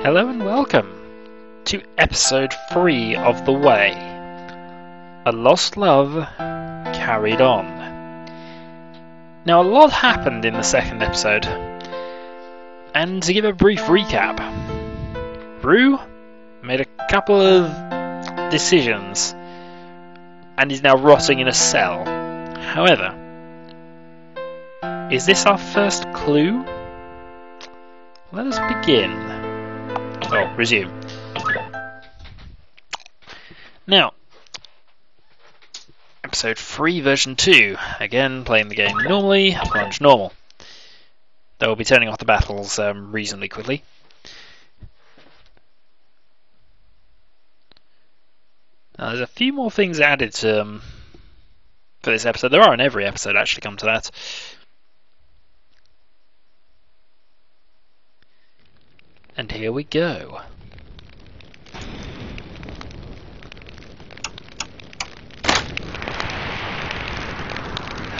Hello and welcome to episode 3 of The Way. A Lost Love Carried On. Now, a lot happened in the second episode, and to give a brief recap, Rue made a couple of decisions and is now rotting in a cell. However, is this our first clue? Let us begin. Oh, resume. Now, episode 3, version 2. Again, playing the game normally, plunge normal. Though we'll be turning off the battles reasonably quickly. Now, there's a few more things added for this episode. There are in every episode, actually, come to that. And here we go.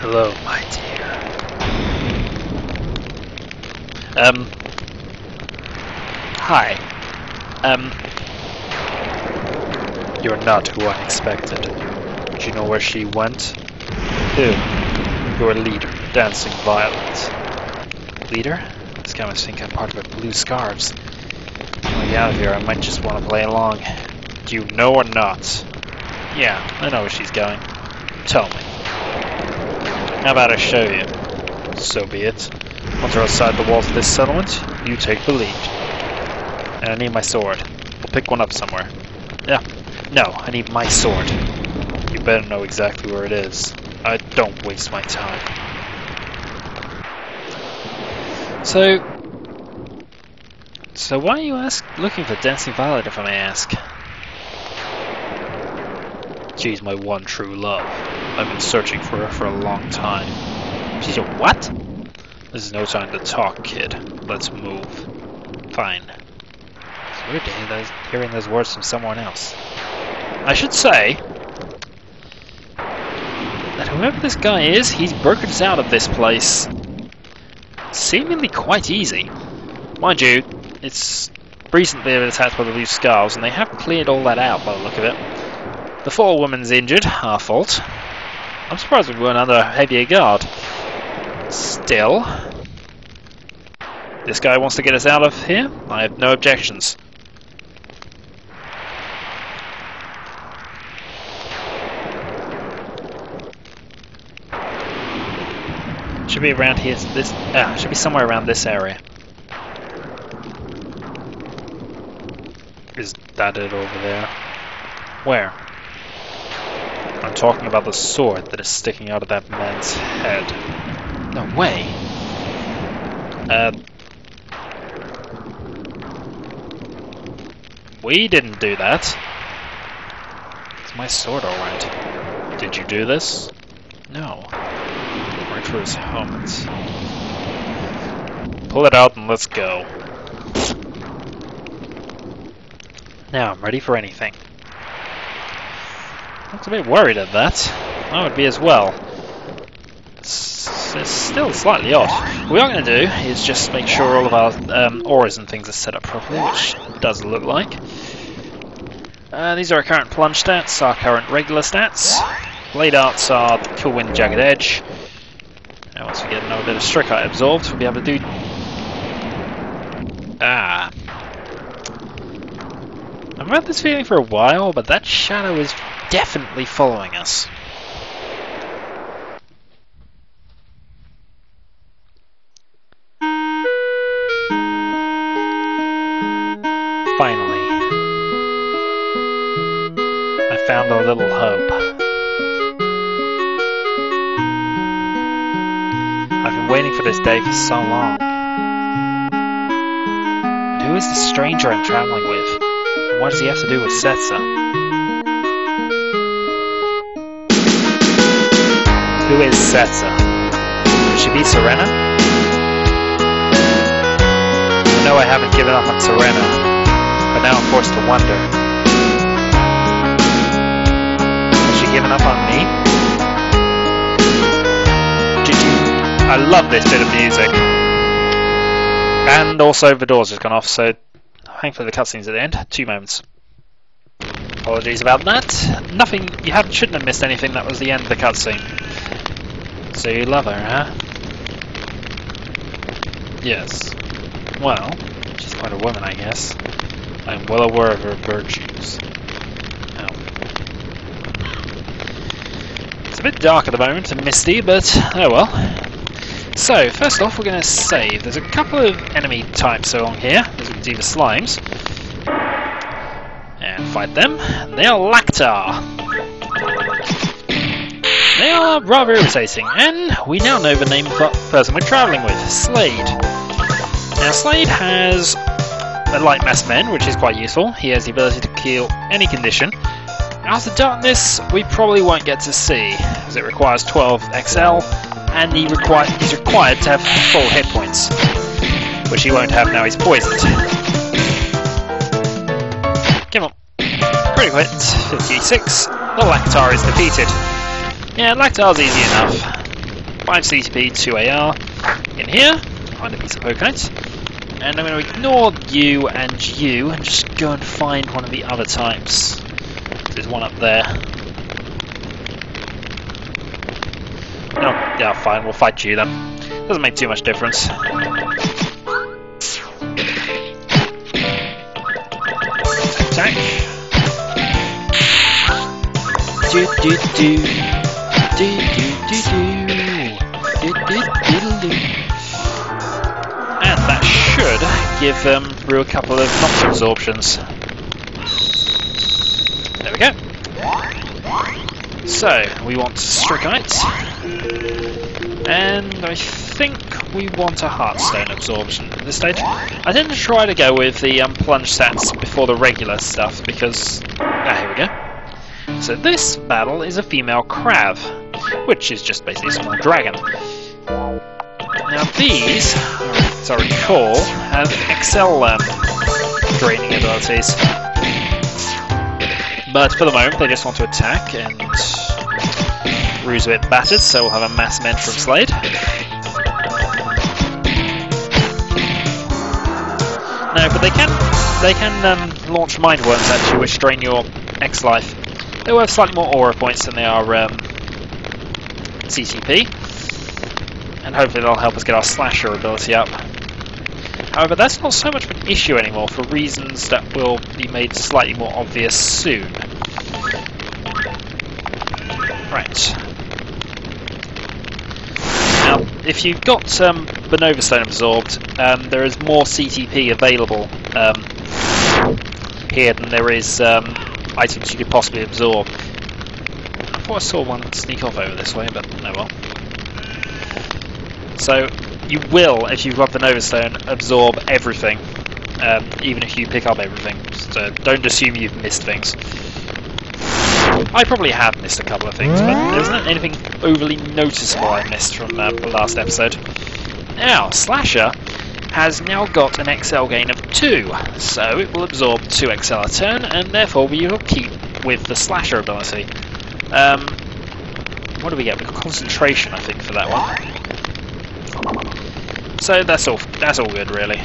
Hello, my dear. Hi. You're not who I expected. Do you know where she went? Who? Your leader, Dancing Violet. Leader? This guy must think I'm part of her blue scarves. When I get out of here, I might just want to play along. Do you know or not? Yeah, I know where she's going. Tell me. How about I show you? So be it. Once we're outside the walls of this settlement, you take the lead. And I need my sword. We'll pick one up somewhere. Yeah. No, I need my sword. You better know exactly where it is. I don't waste my time. So why are you looking for Dancing Violet, if I may ask? She's my one true love. I've been searching for her for a long time. She's your what? This is no time to talk, kid. Let's move. Fine. It's weird to hearing those words from someone else. I should say that whoever this guy is, he's broken us out of this place seemingly quite easy. Mind you, it's recently been attacked by the blue scarves, and they haven't cleared all that out by the look of it. The poor woman's injured, our fault. I'm surprised we weren't under heavier guard. Still, this guy wants to get us out of here. I have no objections. Should be around here. Should be somewhere around this area. Is that it over there? Where? I'm talking about the sword that is sticking out of that man's head. No way. We didn't do that. It's my sword, alright. Did you do this? No. Right for his helmet. Pull it out and let's go. Now I'm ready for anything. I was a bit worried at that. I would be as well. It's still slightly odd. What we are going to do is just make sure all of our auras and things are set up properly, which it does look like. These are our current plunge stats, our current regular stats. Blade arts are the cool wind, jagged edge. Now once we get another bit of Stricite absorbed, we'll be able to do... I've had this feeling for a while, but that shadow is definitely following us. Finally, I found a little hope. I've been waiting for this day for so long. And who is the stranger I'm traveling with? And what does he have to do with Cetsa? Who is Cetsa? Could she be Serena? I know I haven't given up on Serena, but now I'm forced to wonder. Has she given up on me? I love this bit of music. And also the door's just gone off, so thankfully the cutscene's at the end. 2 moments. Apologies about that. Nothing. Shouldn't have missed anything. That was the end of the cutscene. So you love her, huh? Yes. Well, she's quite a woman, I guess. I'm well aware of her virtues. Oh. It's a bit dark at the moment and misty, but oh well. So, first off, we're going to save. There's a couple of enemy types along here. As we can see, the slimes. And fight them. They are Lactar. They are rather irritating, and we now know the name of the person we're travelling with, Slade. Now, Slade has a light mass men, which is quite useful. He has the ability to kill any condition. As the darkness, we probably won't get to see, as it requires 12 XL, and he's required to have full hit points, which he won't have now he's poisoned. Come on. Pretty quick. 56. The Lactar is defeated. Yeah, Lactar's easy enough. 5 CTP, 2 AR. In here, find a piece of Pokate. And I'm going to ignore you and just go and find one of the other types. There's one up there. No, yeah, fine, we'll fight you then. Doesn't make too much difference. Attack. Do do do. Do do do do. Do do do do. And that should give Rue a couple of knock absorptions. There we go. So, we want Strikite. And I think we want a Heartstone absorption at this stage. I tend to try to go with the plunge stats before the regular stuff because... here we go. So this battle is a female crab, which is just basically a small dragon. Now these, as I recall, have XL draining abilities. But for the moment they just want to attack, and Rue's a bit battered, so we'll have a mass men from Slade. No, but they can launch mind worms at you, which drain your X life. They will have slightly more aura points than they are CCP, and hopefully they'll help us get our slasher ability up. However, that's not so much of an issue anymore for reasons that will be made slightly more obvious soon. Right. Now, if you've got Bonova Stone absorbed, there is more CTP available here than there is items you could possibly absorb. I thought I saw one sneak off over this way, but no well. So, you will, if you've got the Nova Stone, absorb everything, even if you pick up everything. So don't assume you've missed things. I probably have missed a couple of things, but there isn't anything overly noticeable I missed from the last episode. Now, Slasher has now got an XL gain of 2, so it will absorb 2 XL a turn, and therefore we will keep with the Slasher ability. What do we get? We got concentration, I think, for that one. So that's all good really.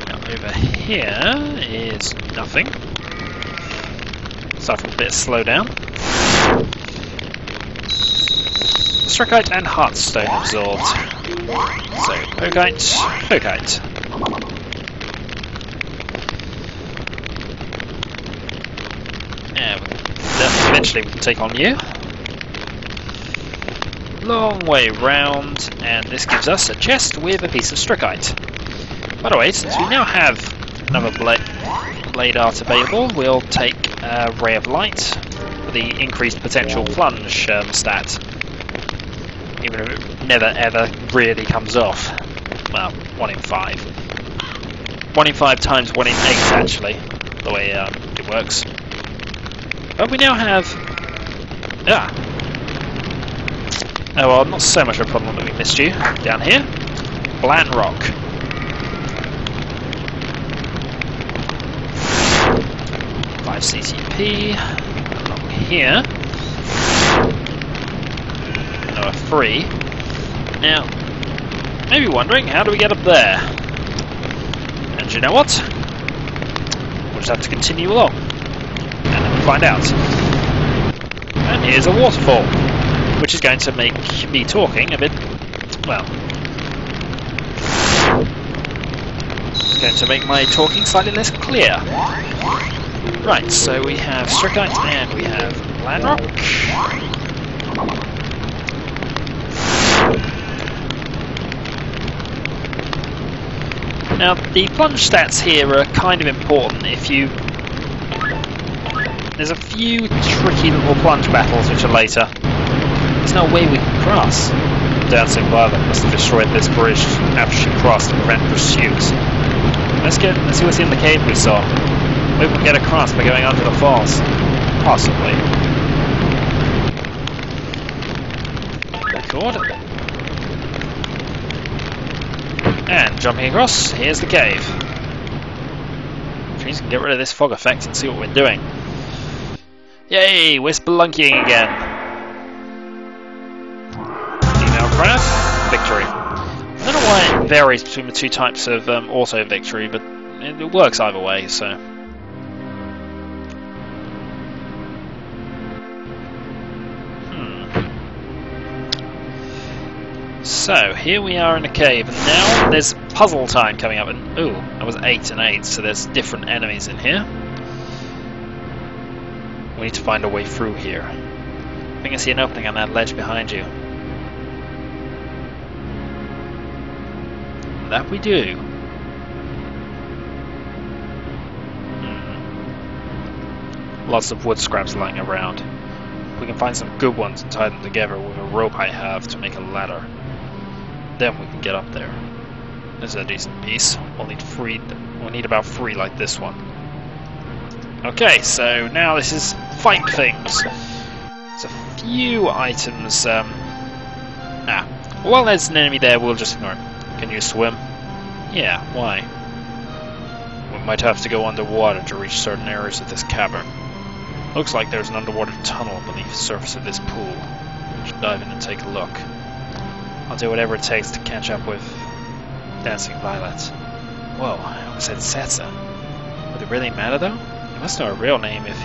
Now over here is nothing. Aside from a bit of slowdown. Strikite and Heartstone absorbed. So Pokate. Yeah, eventually we can take on you. Long way round, and this gives us a chest with a piece of Strikite. By the way, since we now have another blade art available, we'll take Ray of Light for the increased potential plunge stat. Even if it never ever really comes off. Well, 1 in 5. 1 in 5 times 1 in 8 actually, the way it works. But we now have... Oh well, not so much of a problem that we missed you down here. Bland Rock. Five CCP. Along here. Another 3. Now, maybe wondering, how do we get up there? And you know what? We'll just have to continue along and find out. And here's a waterfall, which is going to make me talking a bit, well, it's going to make my talking slightly less clear. Right, so we have Stricite and we have Landrock. Now, the plunge stats here are kind of important. There's a few tricky little plunge battles which are later. There's no way we can cross. Dancing Violet must have destroyed this bridge after she crossed to prevent pursuit. Let's see what's in the cave we saw. Maybe we can get across by going under the falls. Possibly. Record. And jumping across, here's the cave. Which means we can get rid of this fog effect and see what we're doing. Yay, we're spelunking again. Female craft, victory. I don't know why it varies between the two types of auto victory, but it works either way, so. So, here we are in a cave, and now there's puzzle time coming up, and ooh, that was 8 and 8, so there's different enemies in here. We need to find a way through here. I think I see an opening on that ledge behind you. That we do. Lots of wood scraps lying around. We can find some good ones and tie them together with a rope I have to make a ladder. Then we can get up there. This is a decent piece. We'll need about 3 like this one. Okay, so now this is fight things. There's a few items. Well, there's an enemy there. We'll just ignore it. Can you swim? Yeah. Why? We might have to go underwater to reach certain areas of this cavern. Looks like there's an underwater tunnel beneath the surface of this pool. We should dive in and take a look. I'll do whatever it takes to catch up with Dancing Violet. Whoa, I almost said Cetsa. Would it really matter though? He must know her real name if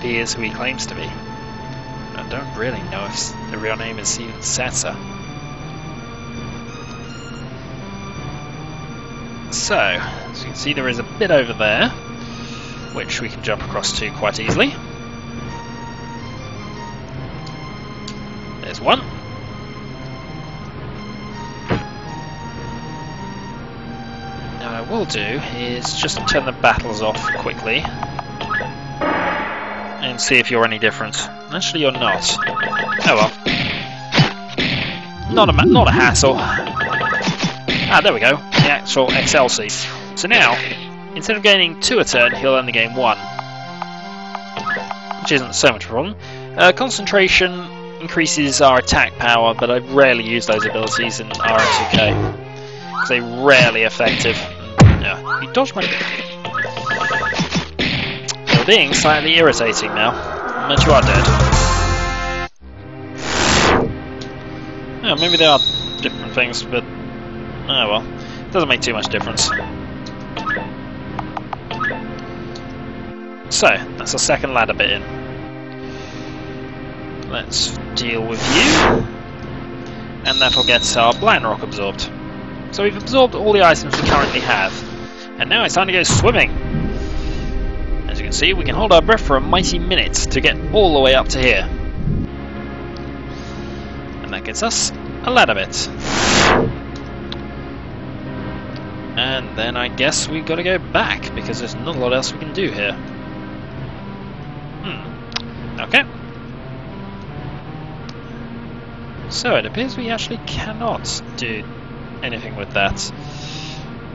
he is who he claims to be. I don't really know if the real name is even Cetsa. So, as you can see, there is a bit over there, which we can jump across to quite easily. There's one. Now what I will do is just turn the battles off quickly and see if you're any different. Actually, you're not. Oh well. Not a hassle. Ah, there we go. The actual Excelsi. So now, instead of gaining 2 a turn, he'll only gain 1. Which isn't so much of a problem. Concentration increases our attack power, but I rarely use those abilities in RM2k. Because they're rarely effective. Yeah, you dodged my... You're being slightly irritating now. But you are dead. Yeah, maybe there are different things, but... oh well. Doesn't make too much difference. So, that's our second ladder bit in. Let's deal with you. And that'll get our blind rock absorbed. So we've absorbed all the items we currently have. And now it's time to go swimming. As you can see, we can hold our breath for a mighty minute to get all the way up to here. And that gets us a ladder bit. And then I guess we've got to go back, because there's not a lot else we can do here. Okay. So it appears we actually cannot do anything with that.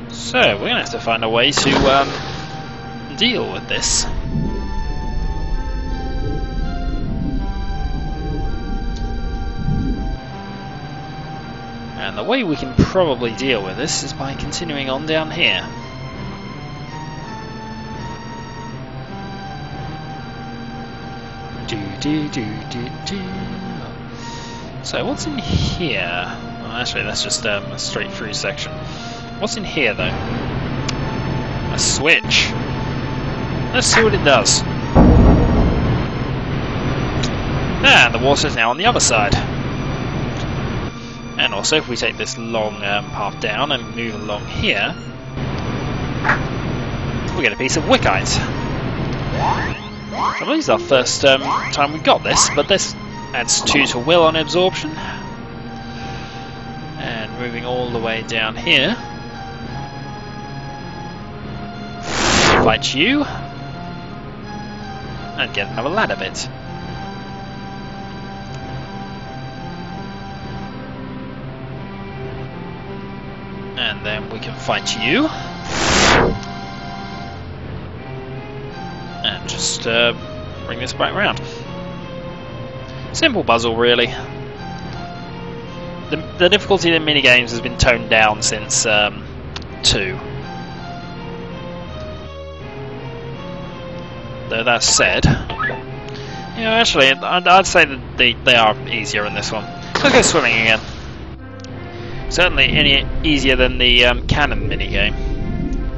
So we're going to have to find a way to deal with this. And the way we can probably deal with this is by continuing on down here. So what's in here? Well, actually that's just a straight through section. What's in here though? A switch. Let's see what it does. And the water's now on the other side. And also, if we take this long path down and move along here, we get a piece of wickite. I believe it's our first time we got this, but this adds 2 to will on absorption. And moving all the way down here, fight you, and get another ladder bit. And then we can fight you. And just bring this back round. Simple puzzle, really. The difficulty in the minigames has been toned down since 2. Though that said, you know, actually, I'd say that they are easier in this one. Let's go swimming again. Certainly any easier than the cannon minigame,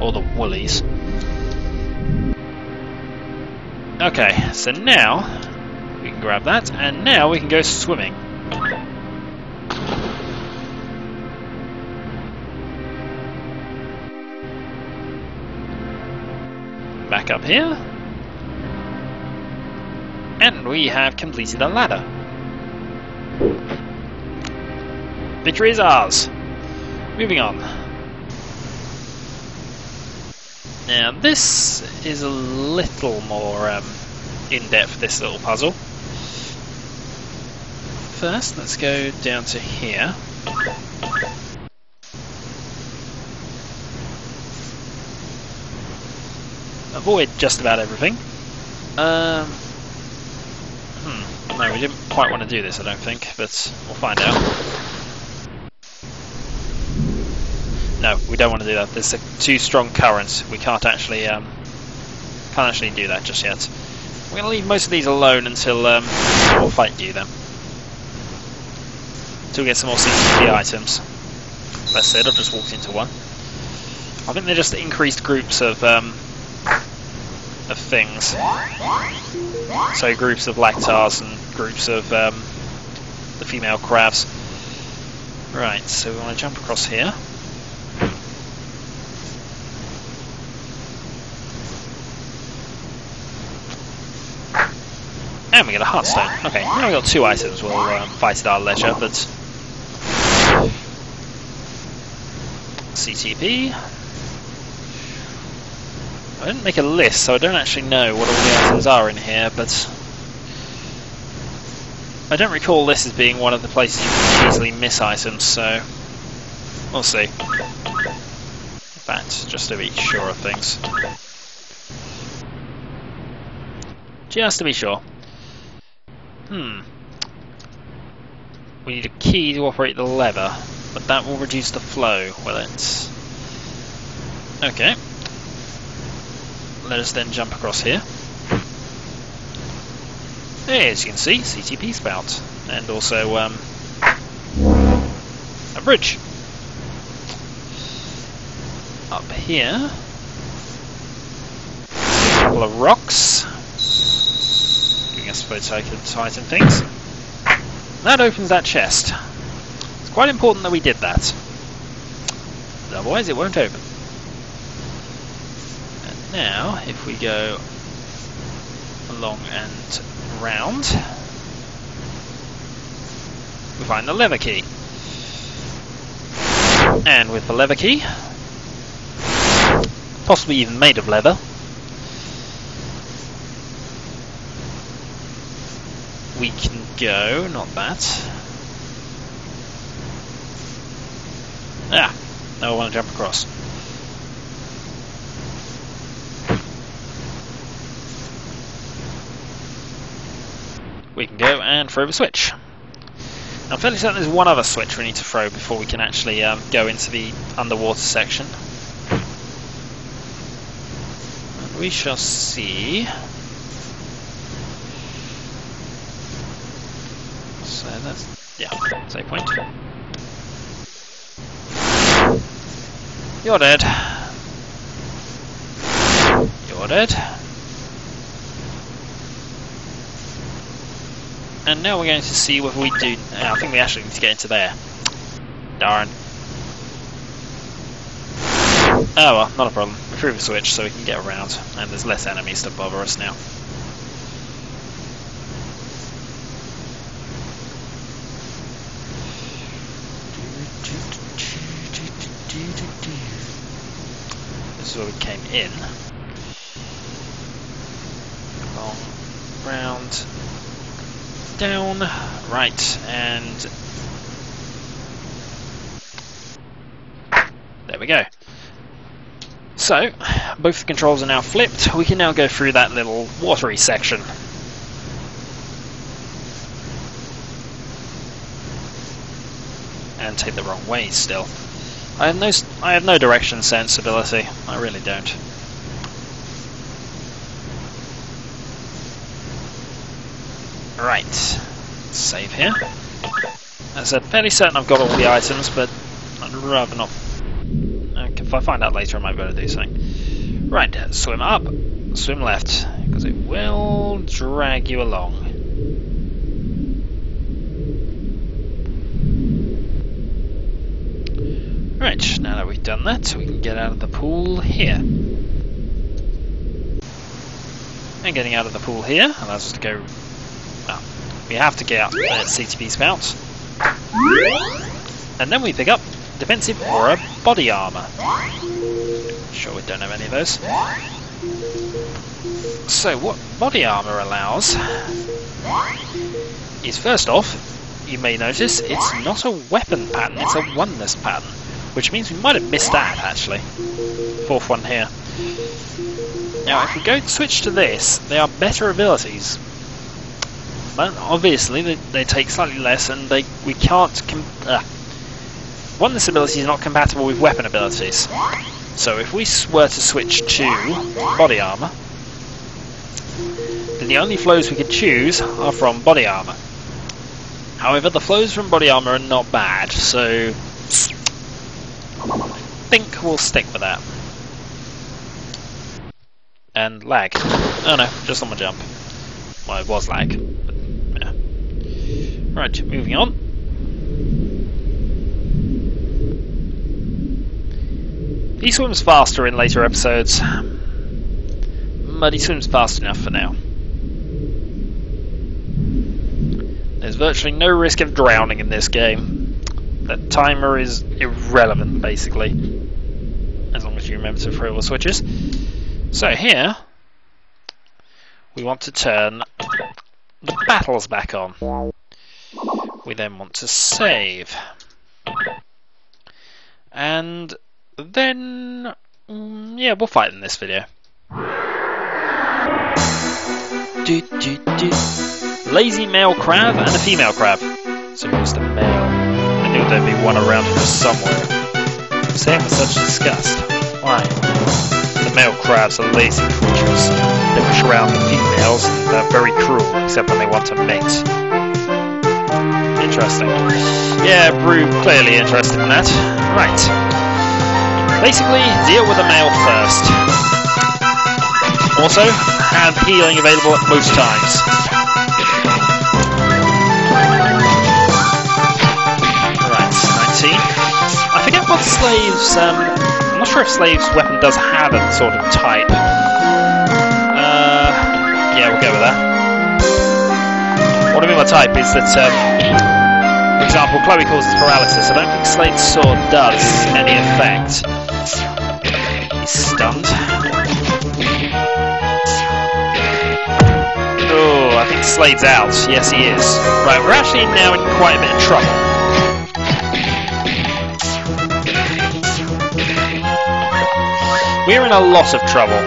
or the woolies. Okay, so now we can grab that, and now we can go swimming. Back up here, and we have completed a ladder. Victory is ours. Moving on. Now this is a little more in-depth, this little puzzle. First, let's go down to here. Avoid just about everything. No, we didn't quite want to do this, I don't think, but we'll find out. No, we don't want to do that. There's too strong currents. We can't actually do that just yet. We're going to leave most of these alone until we'll fight you then. Until we get some more CCP items. That's it. I've just walked into one. I think they're just increased groups of things. So groups of lactars and groups of the female crabs. Right. So we want to jump across here. And we get a heartstone. Okay, now we've got 2 items. We'll fight at our leisure, but CTP. I didn't make a list, so I don't actually know what all the items are in here, but I don't recall this as being one of the places you can easily miss items, so we'll see. In fact, just to be sure of things. Just to be sure. We need a key to operate the lever, but that will reduce the flow, will it? Okay. Let us then jump across here. As you can see, CTP spout, and also a bridge. Up here, a couple of rocks. I suppose I could tighten things. That opens that chest. It's quite important that we did that. Otherwise it won't open. And now, if we go along and round, we find the lever key. And with the lever key, possibly even made of leather, we can go, not that. Ah, now I want to jump across. We can go and throw the switch. I'm fairly certain there's one other switch we need to throw before we can actually go into the underwater section. And we shall see. So that's, yeah, save point. You're dead. You're dead. And now we're going to see whether we do... I think we actually need to get into there. Darn. Oh well, not a problem. We threw the switch so we can get around, and there's less enemies to bother us now. This is where we came in. Along, round, down, right, and there we go. So, both the controls are now flipped. We can now go through that little watery section. And take the wrong way still. I have no direction sensibility. I really don't. Right. Save here. As I said, fairly certain I've got all the items, but I'd rather not. If I find out later, I might be able to do something. Right, swim up, swim left, because it will drag you along. Right, now that we've done that, we can get out of the pool here. And getting out of the pool here allows us to go... Well, we have to get out the CTP spout. And then we pick up defensive aura body armor. Sure, we don't have any of those. So what body armor allows is, first off, you may notice it's not a weapon pattern, it's a oneness pattern, which means we might have missed that actually. Fourth one here. Now if we go switch to this, they are better abilities, but obviously they take slightly less, and we can't oneness ability is not compatible with weapon abilities. So if we were to switch to body armor, then the only flows we could choose are from body armor. However, the flows from body armor are not bad, so I think we'll stick with that. And lag. Oh no, just on my jump. Well, it was lag, but yeah. Right, moving on. He swims faster in later episodes, but he swims fast enough for now. There's virtually no risk of drowning in this game. The timer is irrelevant, basically, as long as you remember to throw all the switches. So here, we want to turn the battles back on. We then want to save. And then, yeah, we'll fight in this video. Lazy male crab and a female crab. So who's the male? I knew there'd be one around here somewhere. Saying with such disgust. Why? The male crabs are lazy creatures. They push around the females, and they're very cruel, except when they want to mate. Interesting. Yeah, Brew clearly interested in that. Right. Basically, deal with the male first. Also, have healing available at most times. Right, 19. I forget what Slave's... I'm not sure if Slave's weapon does have a sort of type. Yeah, we'll go with that. What I mean by type is that, for example, Chloe causes paralysis. I don't think Slade's sword does any effect. He's stunned. Oh, I think Slade's out. Yes, he is. Right, we're actually now in quite a bit of trouble. We're in a lot of trouble.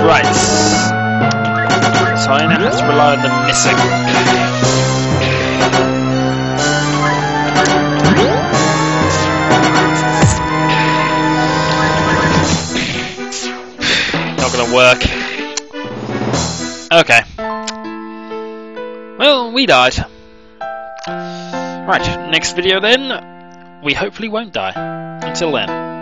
Right. So I now have to rely on the missing. Not gonna work. Okay. Well, we died. Right, next video then. We hopefully won't die. Until then.